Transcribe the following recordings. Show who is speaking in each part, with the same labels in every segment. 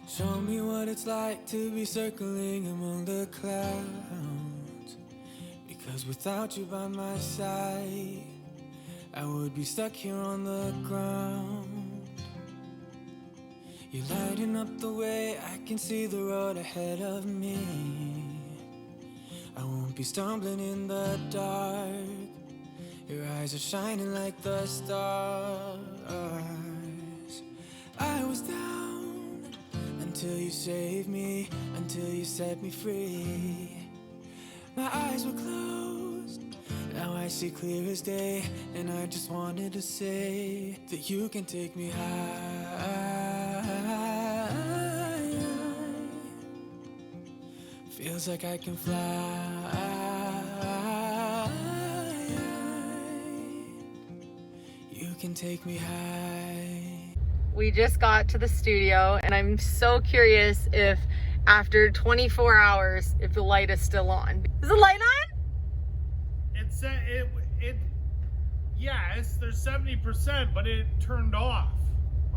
Speaker 1: Show me what it's like to be circling among the clouds. Because without you by my side, I would be stuck here on the ground. You're lighting up the way, I can see the road ahead of me. I won't be stumbling in the dark. Your eyes are shining like the stars. I was down until you saved me, until you set me free. My eyes were closed, now I see clear as day. And I just wanted to say that you can take me high. Feels like I can fly. You can take me high.
Speaker 2: We just got to the studio and I'm so curious if after 24 hours, if the light is still on. Is the light on?
Speaker 3: Yes, there's 70%, but it turned off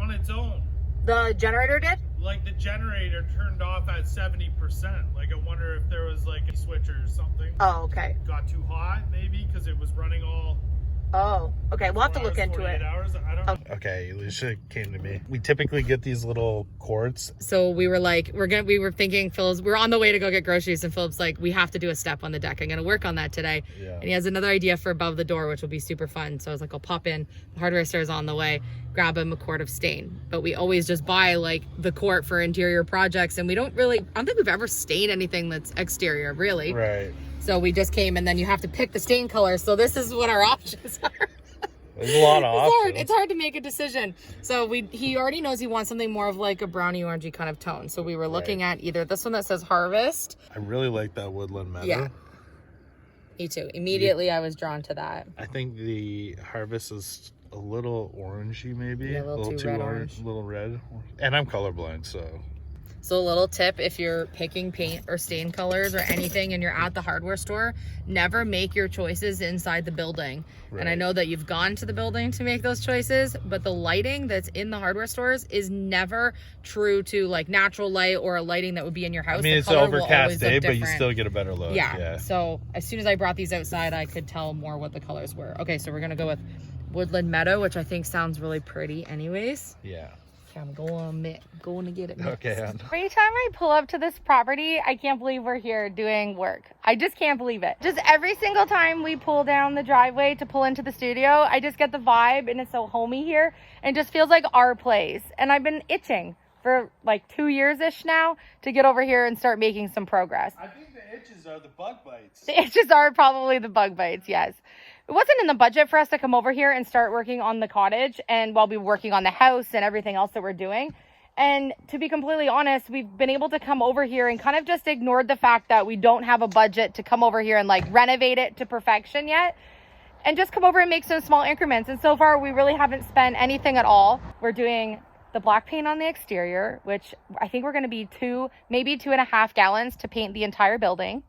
Speaker 3: on its own.
Speaker 2: The generator did?
Speaker 3: Like the generator turned off at 70%. Like I wonder if there was like a switch or something.
Speaker 2: Oh, okay.
Speaker 3: Got too hot maybe because it was running all.
Speaker 2: Oh, okay. We'll have to look into it.
Speaker 3: Hours, I don't know.
Speaker 4: Okay, Elysia came to me. We typically get these little quartz.
Speaker 2: So we were like, we were thinking, we're on the way to go get groceries, and Philip's like, we have to do a step on the deck. I'm going to work on that today.
Speaker 4: Yeah.
Speaker 2: And he has another idea for above the door, which will be super fun. So I was like, I'll pop in. The hardware store is on the way. Grab him a quart of stain. But we always just buy like the quart for interior projects. And I don't think we've ever stained anything that's exterior, really.
Speaker 4: Right.
Speaker 2: So we just came, and then you have to pick the stain color. So this is what our options are.
Speaker 4: There's a lot of options.
Speaker 2: It's hard to make a decision. So he already knows he wants something more of like a brownie orangey kind of tone. So we were looking at either this one that says Harvest.
Speaker 4: I really like that woodland meadow.
Speaker 2: Yeah. Me too. Immediately I was drawn to that.
Speaker 4: I think the Harvest is a little orangey maybe.
Speaker 2: Yeah, a little too red orange.
Speaker 4: A little red. And I'm colorblind, so.
Speaker 2: So a little tip, if you're picking paint or stain colors or anything and you're at the hardware store, never make your choices inside the building. Right. And I know that you've gone to the building to make those choices, but the lighting that's in the hardware stores is never true to like natural light or a lighting that would be in your house.
Speaker 4: I mean, it's an overcast day, but you still get a better look.
Speaker 2: Yeah. So as soon as I brought these outside, I could tell more what the colors were. Okay, so we're going to go with Woodland Meadow, which I think sounds really pretty anyways.
Speaker 4: Yeah.
Speaker 2: I'm going to get it mixed.
Speaker 4: Okay.
Speaker 2: Every time I pull up to this property, I can't believe we're here doing work. I just can't believe it. Just every single time we pull down the driveway to pull into the studio, I just get the vibe, and it's so homey here, and it just feels like our place. And I've been itching for like 2 years-ish now to get over here and start making some progress.
Speaker 3: I think the itches are the bug bites.
Speaker 2: The itches are probably the bug bites, yes. It wasn't in the budget for us to come over here and start working on the cottage and while we were working on the house and everything else that we're doing. And to be completely honest, we've been able to come over here and kind of just ignored the fact that we don't have a budget to come over here and like renovate it to perfection yet. And just come over and make some small increments. And so far, we really haven't spent anything at all. We're doing the black paint on the exterior, which I think we're going to be maybe 2.5 gallons to paint the entire building.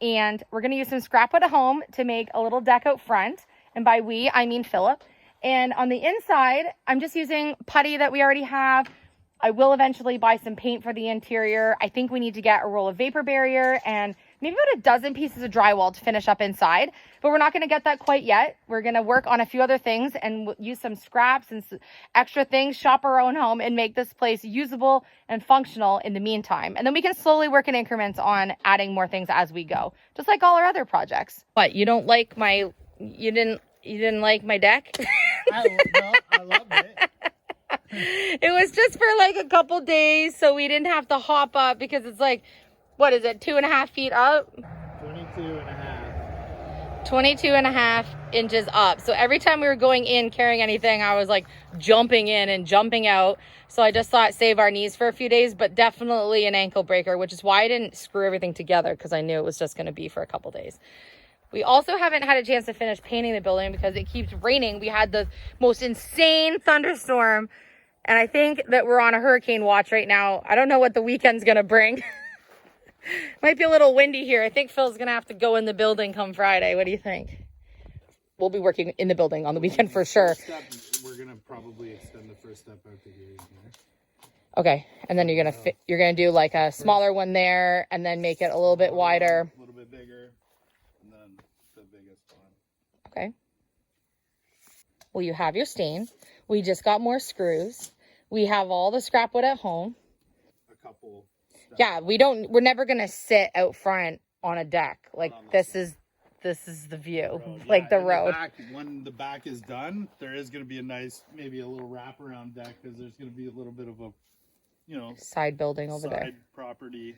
Speaker 2: And we're going to use some scrap wood at home to make a little deck out front. And by we, I mean Philip. And on the inside, I'm just using putty that we already have. I will eventually buy some paint for the interior. I think we need to get a roll of vapor barrier and maybe about a dozen pieces of drywall to finish up inside. But we're not going to get that quite yet. We're going to work on a few other things and use some scraps and extra things, shop our own home, and make this place usable and functional in the meantime. And then we can slowly work in increments on adding more things as we go, just like all our other projects. What, you didn't like my deck?
Speaker 3: I loved it.
Speaker 2: It was just for like a couple days, so we didn't have to hop up because it's like, what is it, 2.5 feet up? 22.5 inches up. So every time we were going in carrying anything, I was like jumping in and jumping out. So I just thought save our knees for a few days, but definitely an ankle breaker, which is why I didn't screw everything together, because I knew it was just going to be for a couple days. We also haven't had a chance to finish painting the building because it keeps raining. We had the most insane thunderstorm, and I think that we're on a hurricane watch right now. I don't know what the weekend's going to bring. Might be a little windy here. I think Phil's going to have to go in the building come Friday. What do you think? We'll be working in the building on the weekend for sure.
Speaker 4: We're going to probably extend the first step out to here.
Speaker 2: Okay, and then you're gonna do like a smaller one there, and then make it a little bit wider.
Speaker 4: A little bit bigger, and then the biggest one.
Speaker 2: Okay. Well, you have your stain. We just got more screws. We have all the scrap wood at home.
Speaker 4: A couple.
Speaker 2: Yeah, we're never gonna sit out front on a deck. Like this is the view, like the road.
Speaker 4: When the back is done, there is going to be a nice, maybe a little wraparound deck because there's going to be a little bit of a,
Speaker 2: side building over there.
Speaker 4: Side property.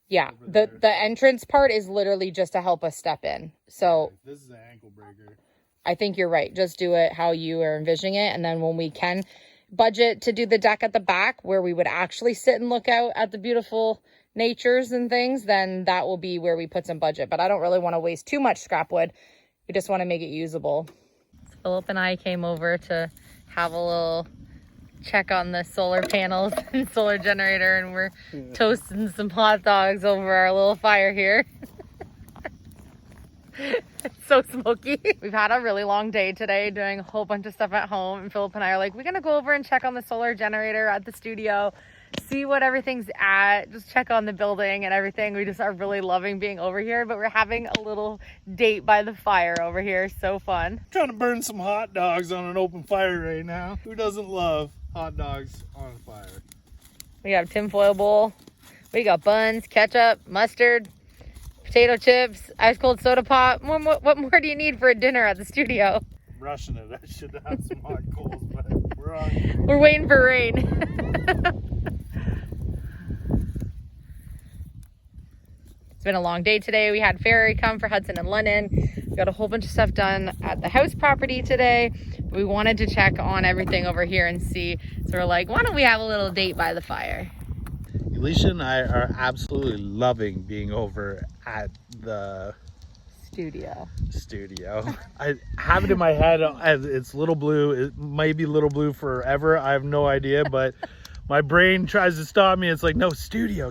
Speaker 2: Yeah, the entrance part is literally just to help us step in. So
Speaker 4: this is an ankle breaker.
Speaker 2: I think you're right. Just do it how you are envisioning it, and then when we can budget to do the deck at the back where we would actually sit and look out at the beautiful natures and things, then that will be where we put some budget. But I don't really want to waste too much scrap wood. We just want to make it usable. Philip and I came over to have a little check on the solar panels and solar generator, and we're toasting some hot dogs over our little fire here. It's so smoky. We've had a really long day today doing a whole bunch of stuff at home, and Philip and I are like, we're gonna go over and check on the solar generator at the studio, see what everything's at, just check on the building and everything. We just are really loving being over here, but we're having a little date by the fire over here. So fun.
Speaker 4: Trying to burn some hot dogs on an open fire right now. Who doesn't love hot dogs on fire?
Speaker 2: We got a tinfoil bowl. We got buns, ketchup, mustard, potato chips, ice cold soda pop. What more do you need for a dinner at the studio?
Speaker 4: I'm rushing it. I should have some hot coals, but we're on.
Speaker 2: We're waiting for rain. It's been a long day today. We had Ferry come for Hudson and London. We got a whole bunch of stuff done at the house property today. We wanted to check on everything over here and see. So we're like, why don't we have a little date by the fire?
Speaker 4: Elysia and I are absolutely loving being over at the studio. I have it in my head as it's Little Blue. It might be Little Blue forever. I have no idea, but my brain tries to stop me. It's like, no, studio.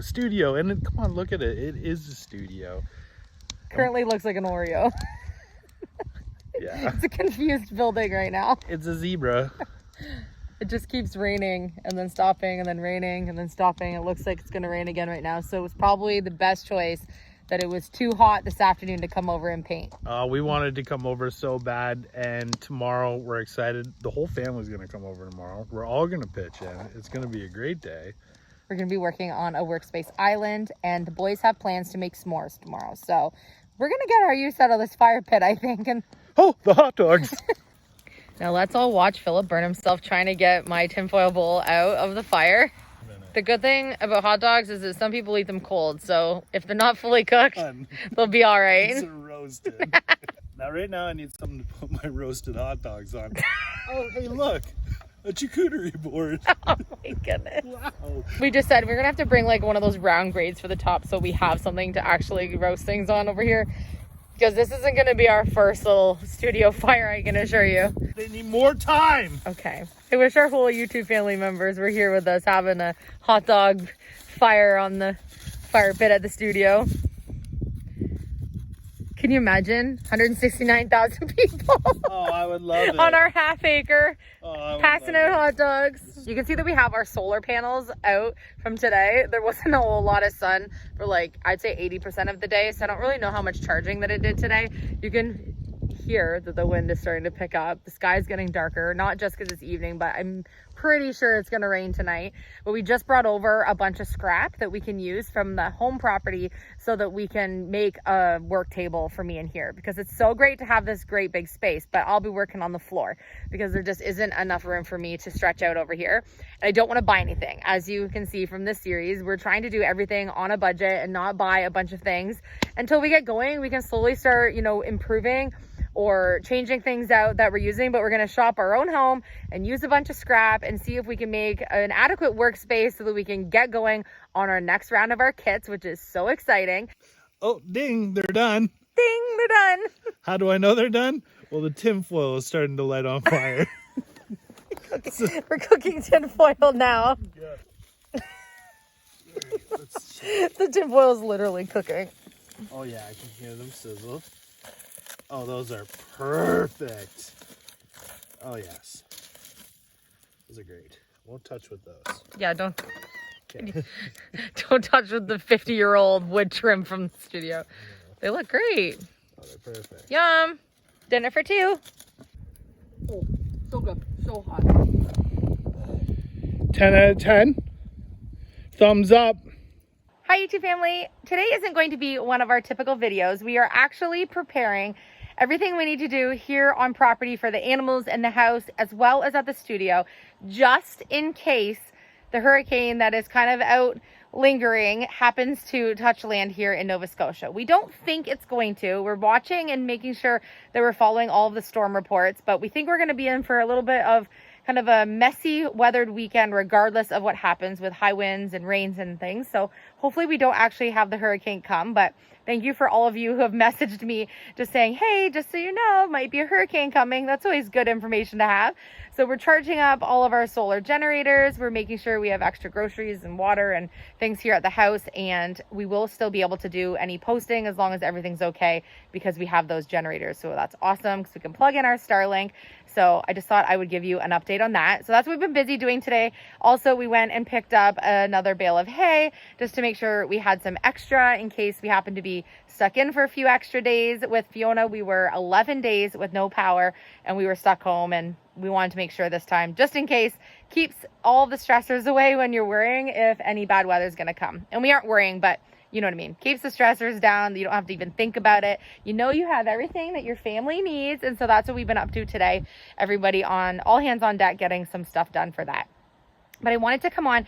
Speaker 4: And then, come on, look at it. It is a studio.
Speaker 2: Currently looks like an Oreo.
Speaker 4: Yeah.
Speaker 2: It's a confused building right now.
Speaker 4: It's a zebra.
Speaker 2: It just keeps raining and then stopping and then raining and then stopping. It looks like it's going to rain again right now. So it was probably the best choice that it was too hot this afternoon to come over and paint.
Speaker 4: We wanted to come over so bad, and tomorrow we're excited. The whole family's going to come over tomorrow. We're all going to pitch in. It's going to be a great day.
Speaker 2: We're going to be working on a workspace island, and the boys have plans to make s'mores tomorrow. So we're going to get our use out of this fire pit, I think. And
Speaker 4: oh, the hot dogs.
Speaker 2: Now let's all watch Philip burn himself trying to get my tinfoil bowl out of the fire. The good thing about hot dogs is that some people eat them cold, so if they're not fully cooked, they'll be all right.
Speaker 4: These are roasted. Now, right now, I need something to put my roasted hot dogs on. Oh, hey, look, a charcuterie board.
Speaker 2: Oh my goodness.
Speaker 4: Wow.
Speaker 2: We just said we're gonna have to bring like one of those round grates for the top so we have something to actually roast things on over here. Because this isn't going to be our first little studio fire, I can assure you.
Speaker 4: They need more time.
Speaker 2: Okay. I wish our whole YouTube family members were here with us having a hot dog fire on the fire pit at the studio. Can you imagine? 169,000 people.
Speaker 4: Oh, I would love it.
Speaker 2: On our half acre, passing out
Speaker 4: it.
Speaker 2: hot dogs. You can see that we have our solar panels out from today. There wasn't a whole lot of sun for like, I'd say 80% of the day. So I don't really know how much charging that it did today. You can hear that the wind is starting to pick up. The sky's getting darker, not just because it's evening, but I'm pretty sure it's going to rain tonight. But we just brought over a bunch of scrap that we can use from the home property so that we can make a work table for me in here, because it's so great to have this great big space, but I'll be working on the floor because there just isn't enough room for me to stretch out over here. And I don't want to buy anything. As you can see from this series, we're trying to do everything on a budget and not buy a bunch of things. Until we get going, we can slowly start, improving or changing things out that we're using, but we're going to shop our own home and use a bunch of scrap and see if we can make an adequate workspace so that we can get going on our next round of our kits, which is so exciting.
Speaker 4: Oh, ding, they're done.
Speaker 2: Ding, they're done.
Speaker 4: How do I know they're done? Well, the tinfoil is starting to light on fire.
Speaker 2: We're cooking tinfoil now.
Speaker 4: Yeah.
Speaker 2: The tinfoil is literally cooking.
Speaker 4: Oh yeah, I can hear them sizzle. Oh, those are perfect. Oh yes, those are great. Won't touch with those.
Speaker 2: Yeah, don't
Speaker 4: Okay.
Speaker 2: don't touch with the 50-year-old wood trim from the studio. They look great.
Speaker 4: Oh, they're perfect.
Speaker 2: Yum. Dinner for two. Oh, so good. So hot.
Speaker 4: 10 out of 10. Thumbs up.
Speaker 2: Hi YouTube family. Today isn't going to be one of our typical videos. We are actually preparing everything we need to do here on property for the animals in the house as well as at the studio, just in case the hurricane that is kind of out lingering happens to touch land here in Nova Scotia. We don't think it's going to. We're watching and making sure that we're following all of the storm reports, but we think we're going to be in for a little bit of kind of a messy weathered weekend regardless of what happens with high winds and rains and things. So hopefully we don't actually have the hurricane come, but thank you for all of you who have messaged me just saying, hey, just so you know, might be a hurricane coming. That's always good information to have. So we're charging up all of our solar generators. We're making sure we have extra groceries and water and things here at the house. And we will still be able to do any posting as long as everything's okay because we have those generators. So that's awesome because we can plug in our Starlink. So I just thought I would give you an update on that. So that's what we've been busy doing today. Also, we went and picked up another bale of hay just to make sure we had some extra in case we happen to be stuck in for a few extra days. With Fiona, we were 11 days with no power and we were stuck home, and we wanted to make sure this time, just in case, keeps all the stressors away when you're worrying if any bad weather is going to come. And we aren't worrying, but you know what I mean. Keeps the stressors down. You don't have to even think about it. You know you have everything that your family needs. And so that's what we've been up to today. Everybody on all hands on deck getting some stuff done for that. But I wanted to come on.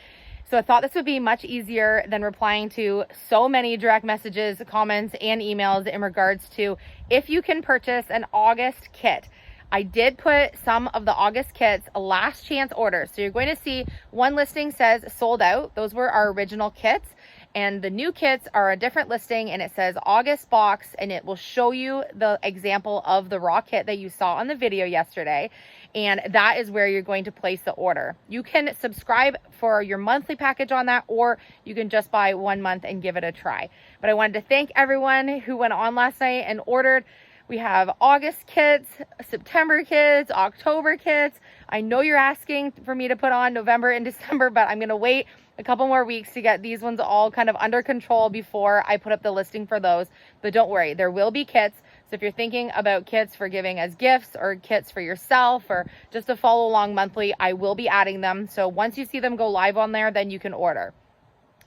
Speaker 2: So I thought this would be much easier than replying to so many direct messages, comments, and emails in regards to if you can purchase an August kit. I did put some of the August kits last chance orders. So you're going to see one listing says sold out. Those were our original kits. And the new kits are a different listing and it says August box, and it will show you the example of the raw kit that you saw on the video yesterday. And that is where you're going to place the order. You can subscribe for your monthly package on that, or you can just buy 1 month and give it a try. But I wanted to thank everyone who went on last night and ordered. We have August kits, September kits, October kits. I know you're asking for me to put on November and December, but I'm going to wait a couple more weeks to get these ones all kind of under control before I put up the listing for those. But don't worry, there will be kits. So if you're thinking about kits for giving as gifts or kits for yourself or just to follow along monthly, I will be adding them. So once you see them go live on there, then you can order.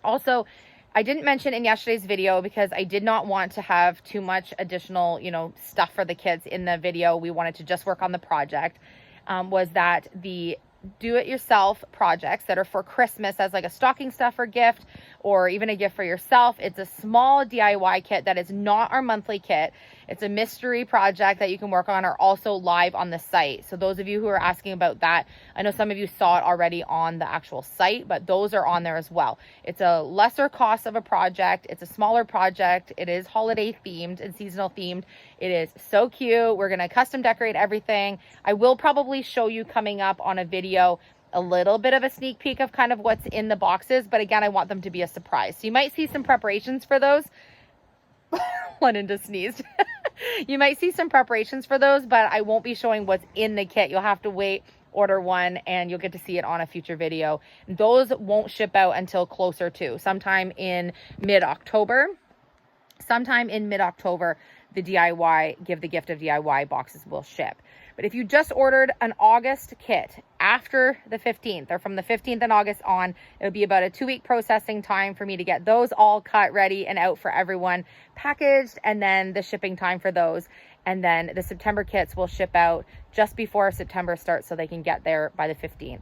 Speaker 2: Also, I didn't mention in yesterday's video because I did not want to have too much additional, stuff for the kids in the video. We wanted to just work on the project. Was that the do-it-yourself projects that are for Christmas as like a stocking stuffer gift or even a gift for yourself. It's a small DIY kit that is not our monthly kit. It's a mystery project that you can work on, are also live on the site. So those of you who are asking about that, I know some of you saw it already on the actual site, but those are on there as well. It's a lesser cost of a project. It's a smaller project. It is holiday themed and seasonal themed. It is so cute. We're going to custom decorate everything. I will probably show you coming up on a video a little bit of a sneak peek of kind of what's in the boxes. But again, I want them to be a surprise. So you might see some preparations for those. Lennon just sneezed. You might see some preparations for those, but I won't be showing what's in the kit. You'll have to wait, order one, and you'll get to see it on a future video. Those won't ship out until closer to sometime in mid-October. Sometime in mid-October, the DIY, Give the Gift of DIY boxes will ship. But if you just ordered an August kit after the 15th or from the 15th in August on, it'll be about a 2-week processing time for me to get those all cut, ready, and out for everyone, packaged, and then the shipping time for those. And then the September kits will ship out just before September starts so they can get there by the 15th.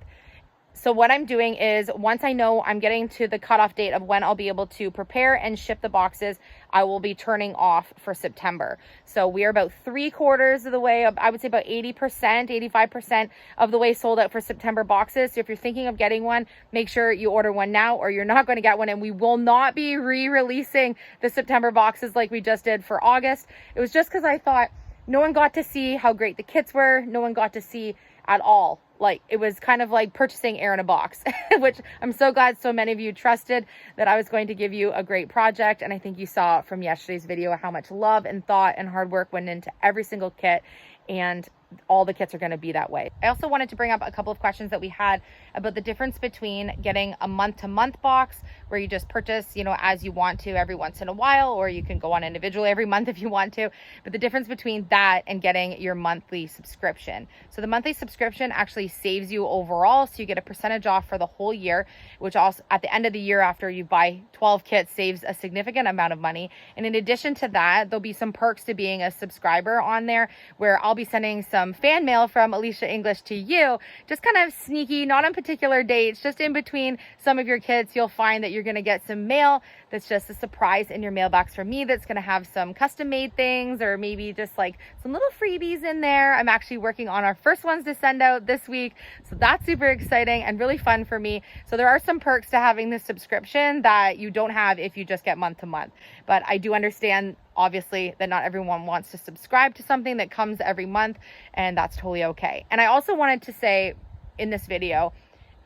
Speaker 2: So what I'm doing is once I know I'm getting to the cutoff date of when I'll be able to prepare and ship the boxes, I will be turning off for September. So we are about 3/4 of the way, I would say about 80%, 85% of the way sold out for September boxes. So if you're thinking of getting one, make sure you order one now or you're not going to get one. And we will not be re-releasing the September boxes like we just did for August. It was just because I thought no one got to see how great the kits were. No one got to see at all. Like, it was kind of like purchasing air in a box, which I'm so glad so many of you trusted that I was going to give you a great project. And I think you saw from yesterday's video how much love and thought and hard work went into every single kit. And all the kits are going to be that way. I also wanted to bring up a couple of questions that we had about the difference between getting a month-to-month box where you just purchase, you know, as you want to every once in a while, or you can go on individually every month if you want to, but the difference between that and getting your monthly subscription. So the monthly subscription actually saves you overall, so you get a percentage off for the whole year, which also at the end of the year after you buy 12 kits saves a significant amount of money. And in addition to that, there'll be some perks to being a subscriber on there, where I'll be sending some fan mail from Elysia English to you, just kind of sneaky, not on particular dates, just in between some of your kits. You'll find that you're going to get some mail that's just a surprise in your mailbox from me, that's going to have some custom made things, or maybe just like some little freebies in there. I'm actually working on our first ones to send out this week, so that's super exciting and really fun for me. So there are some perks to having this subscription that you don't have if you just get month to month, but I do understand obviously that not everyone wants to subscribe to something that comes every month, and that's totally okay. And I also wanted to say in this video,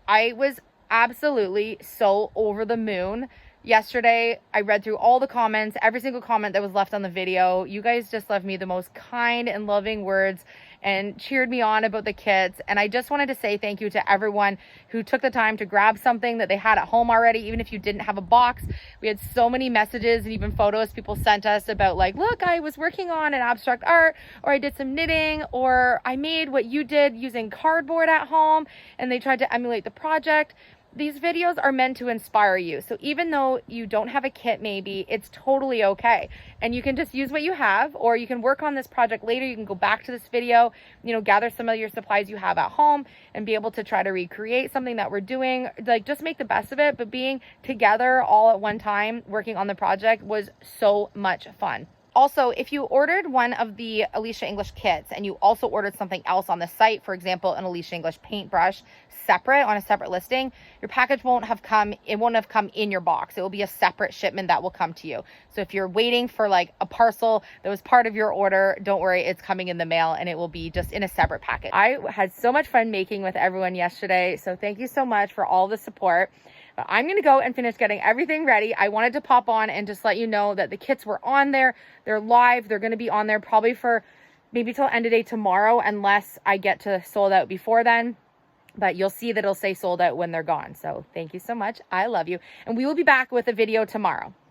Speaker 2: I was absolutely so over the moon yesterday. I read through all the comments, every single comment that was left on the video. You guys just left me the most kind and loving words and cheered me on about the kits. And I just wanted to say thank you to everyone who took the time to grab something that they had at home already, even if you didn't have a box. We had so many messages and even photos people sent us about like, look, I was working on an abstract art, or I did some knitting, or I made what you did using cardboard at home, and they tried to emulate the project. These videos are meant to inspire you. So even though you don't have a kit, maybe, it's totally okay. And you can just use what you have, or you can work on this project later. You can go back to this video, you know, gather some of your supplies you have at home and be able to try to recreate something that we're doing. Like, just make the best of it. But being together all at one time, working on the project, was so much fun. Also, if you ordered one of the Elysia English kits and you also ordered something else on the site, for example, an Elysia English paintbrush separate on a separate listing, your package won't have come in your box. It will be a separate shipment that will come to you. So if you're waiting for like a parcel that was part of your order, don't worry, it's coming in the mail and it will be just in a separate package. I had so much fun making with everyone yesterday, so thank you so much for all the support. But I'm going to go and finish getting everything ready. I wanted to pop on and just let you know that the kits were on there. They're live. They're going to be on there probably for maybe till end of day tomorrow, unless I get to sold out before then. But you'll see that it'll say sold out when they're gone. So thank you so much. I love you. And we will be back with a video tomorrow.